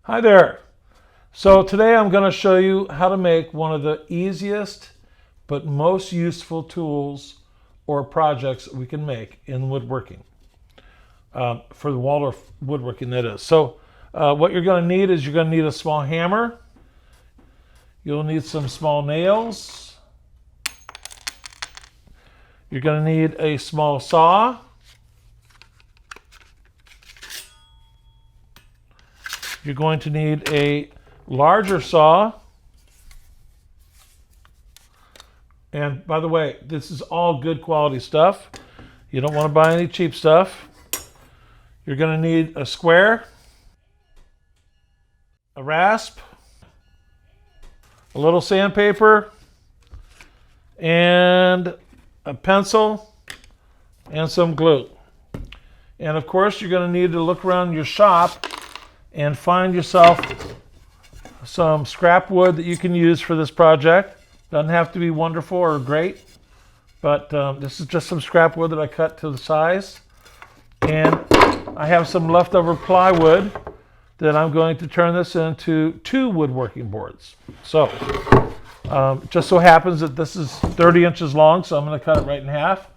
Hi there. So today I'm going to show you how to make one of the easiest but most useful tools or projects we can make in woodworking. For the Waldorf woodworking, that is. So what you're going to need is you're going to need a small hammer. You'll need some small nails. You're going to need a small saw. You're going to need a larger saw. And by the way, this is all good quality stuff. You don't want to buy any cheap stuff. You're going to need a square, a rasp, a little sandpaper, and a pencil, and some glue. And of course, you're going to need to look around your shop and find yourself some scrap wood that you can use for this project. Doesn't have to be wonderful or great, but this is just some scrap wood that I cut to the size. And I have some leftover plywood that I'm going to turn this into 2 woodworking boards. So just so happens that this is 30 inches long, so I'm going to cut it right in half.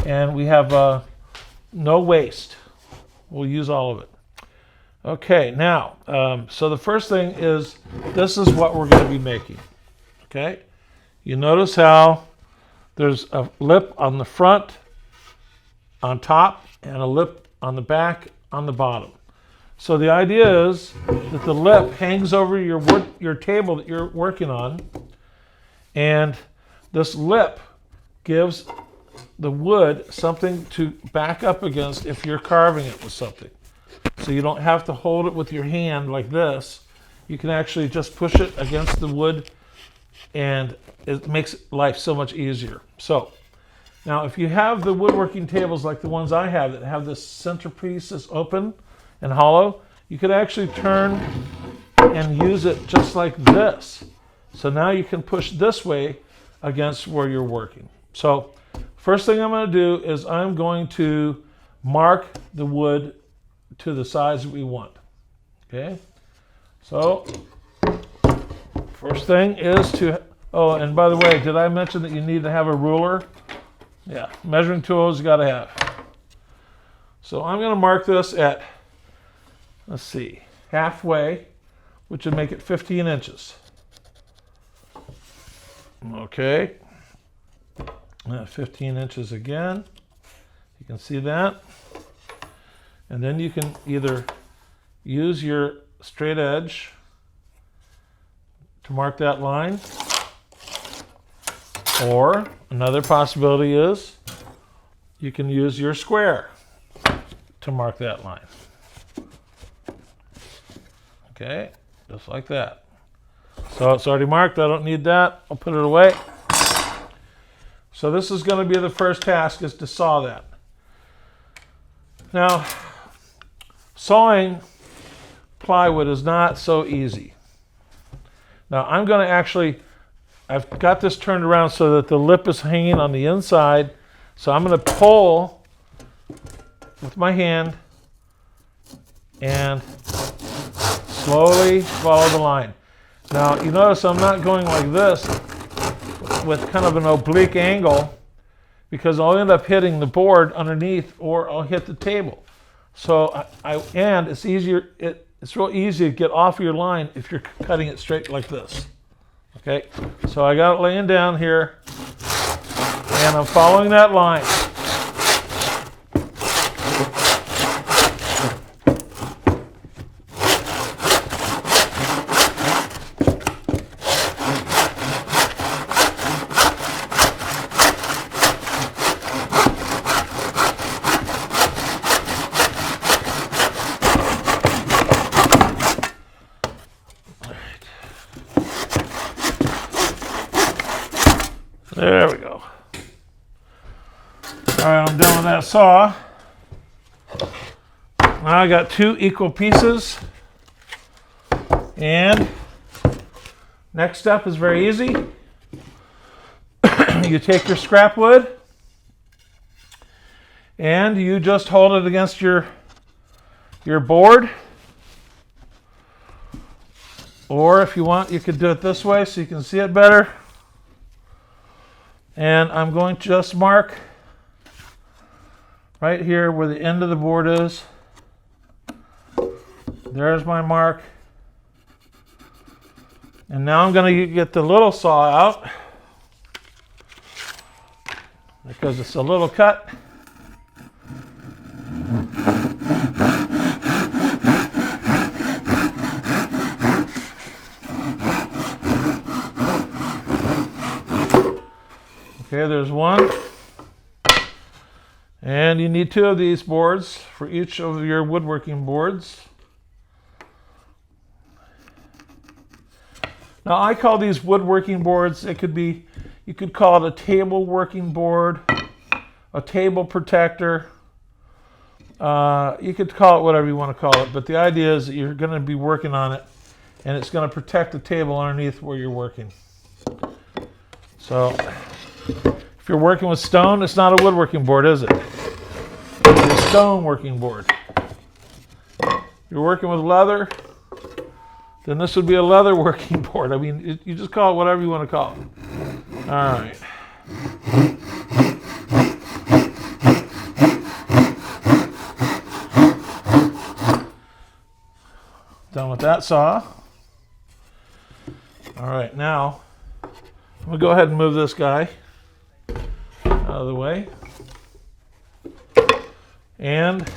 And we have no waste. We'll use all of it. Okay, now, so the first thing is, this is what we're going to be making, okay? You notice how there's a lip on the front, on top, and a lip on the back, on the bottom. So the idea is that the lip hangs over your table that you're working on, and this lip gives the wood something to back up against if you're carving it with something. So you don't have to hold it with your hand like this. You can actually just push it against the wood, and it makes life so much easier. So now if you have the woodworking tables like the ones I have that have this centerpiece that's open and hollow, you could actually turn and use it just like this. So now you can push this way against where you're working. So first thing I'm going to do is I'm going to mark the wood to the size that we want. Okay, so first thing is to, oh, and by the way, did I mention that you need to have a ruler? Yeah, measuring tools you got to have. So I'm going to mark this at, let's see, halfway, which would make it 15 inches. Okay, 15 inches again. You can see that. And then you can either use your straight edge to mark that line, or another possibility is you can use your square to mark that line. Okay, just like that. So it's already marked, I don't need that, I'll put it away. So this is going to be the first task, is to saw that. Now, sawing plywood is not so easy. Now I'm going to actually, I've got this turned around so that the lip is hanging on the inside. So I'm going to pull with my hand and slowly follow the line. Now you notice I'm not going like this with kind of an oblique angle, because I'll end up hitting the board underneath, or I'll hit the table. So and it's easier. It's real easy to get off your line if you're cutting it straight like this. Okay, so I got it laying down here, and I'm following that line. There we go. All right, I'm done with that saw. Now I got 2 equal pieces. And next step is very easy. You take your scrap wood and you just hold it against your board Or if you want, you could do it this way so you can see it better. And I'm going to just mark right here where the end of the board is. There's my mark. And now I'm going to get the little saw out because it's a little cut. Okay, there's one. And you need 2 of these boards for each of your woodworking boards. Now I call these woodworking boards, it could be, you could call it a table working board, a table protector. You could call it whatever you want to call it, but the idea is that you're going to be working on it and it's going to protect the table underneath where you're working. So if you're working with stone, it's not a woodworking board, is it? It's a stone working board. If you're working with leather, then this would be a leather working board. I mean, you just call it whatever you want to call it. All right. Done with that saw. All right, now I'm going to go ahead and move this guy out of the way. And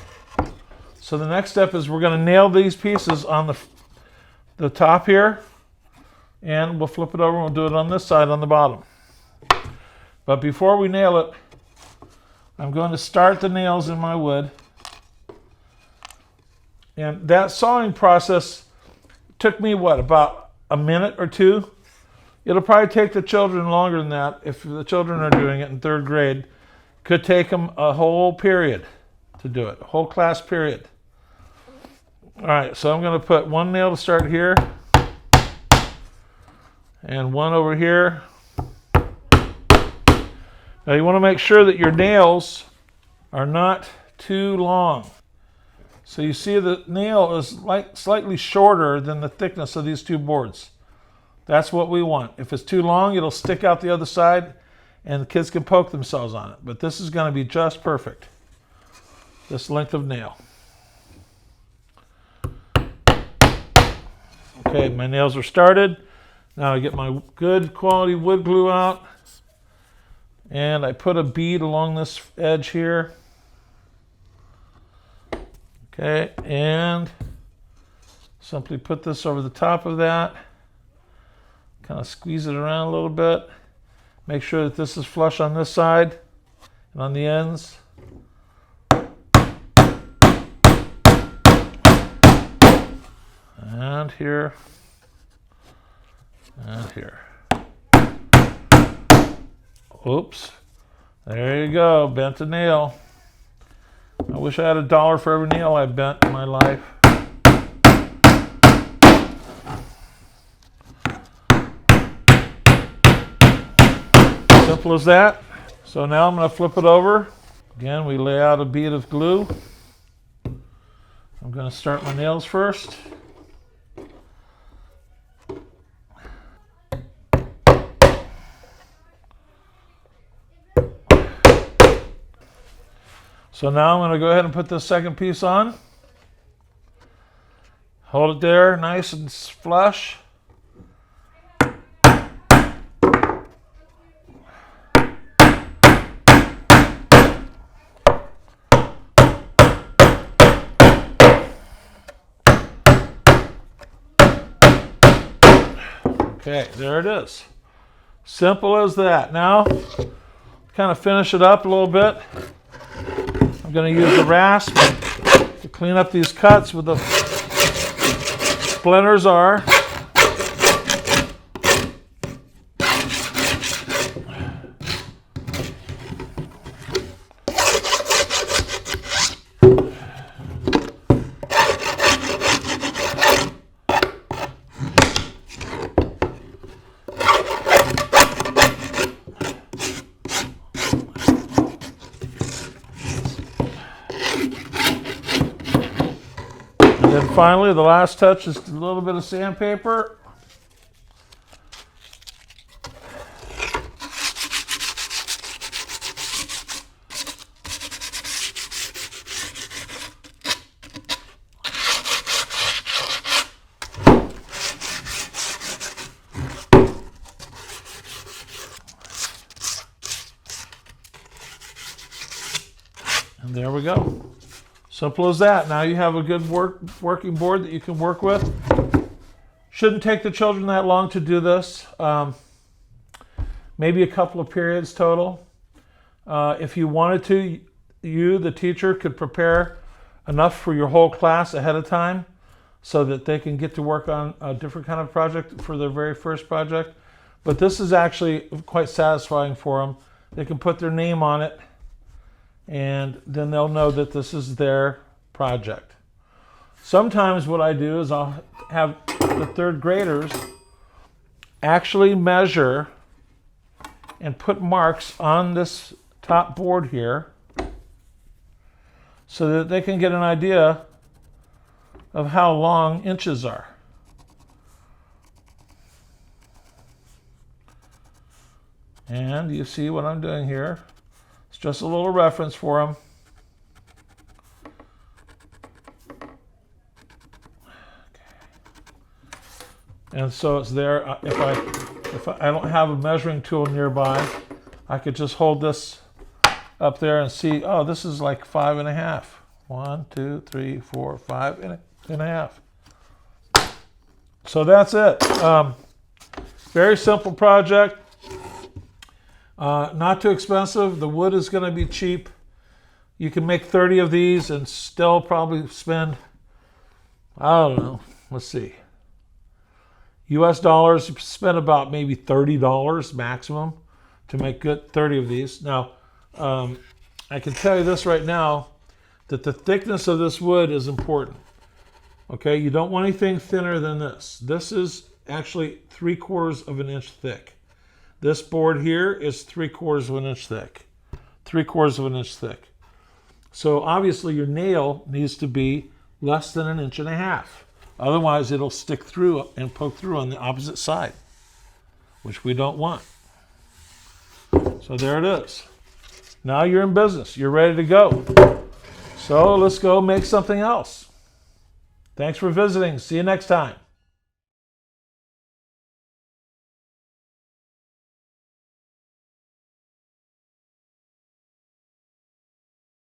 so the next step is we're going to nail these pieces on the top here, and we'll flip it over and we'll do it on this side on the bottom. But before we nail it, I'm going to start the nails in my wood. And that sawing process took me, what, about a minute or 2? It'll probably take the children longer than that. If the children are doing it in 3rd grade, could take them a whole period to do it, a whole class period. All right, so I'm going to put 1 nail to start here and 1 over here. Now you want to make sure that your nails are not too long. So you see the nail is slightly shorter than the thickness of these 2 boards. That's what we want. If it's too long, it'll stick out the other side and the kids can poke themselves on it. But this is going to be just perfect, this length of nail. Okay, my nails are started. Now I get my good quality wood glue out and I put a bead along this edge here. Okay, and simply put this over the top of that. Kind of squeeze it around a little bit. Make sure that this is flush on this side and on the ends. And here. And here. Oops. There you go. Bent a nail. I wish I had $1 for every nail I bent in my life. Simple as that. So now I'm going to flip it over. Again, we lay out a bead of glue. I'm going to start my nails first. So now I'm going to go ahead and put this second piece on. Hold it there, nice and flush. Okay, there it is. Simple as that. Now, kind of finish it up a little bit. I'm going to use the rasp to clean up these cuts where the splinters are. finally, the last touch is a little bit of sandpaper. And there we go. Simple as that. Now you have a good working board that you can work with. Shouldn't take the children that long to do this. Maybe a couple of periods total. If you wanted to, you, the teacher, could prepare enough for your whole class ahead of time so that they can get to work on a different kind of project for their very first project. But this is actually quite satisfying for them. They can put their name on it, and then they'll know that this is their project. Sometimes what I do is I'll have the third graders actually measure and put marks on this top board here so that they can get an idea of how long inches are. And you see what I'm doing here. It's just a little reference for them. And so it's there. If I don't have a measuring tool nearby, I could just hold this up there and see, oh, this is like 5.5. 1, 2, 3, 4, 5.5. So that's it. Very simple project. Not too expensive. The wood is going to be cheap. You can make 30 of these and still probably spend, I don't know, let's see. US dollars, you spend about maybe $30 maximum to make good 30 of these. Now, I can tell you this right now, that the thickness of this wood is important. Okay, you don't want anything thinner than this. This is actually 3/4 of an inch thick. This board here is 3/4 of an inch thick. 3/4 of an inch thick. So obviously your nail needs to be less than 1.5 inches. Otherwise it'll stick through and poke through on the opposite side, which we don't want. So there it is. Now you're in business. You're ready to go. So let's go make something else. Thanks for visiting. See you next time.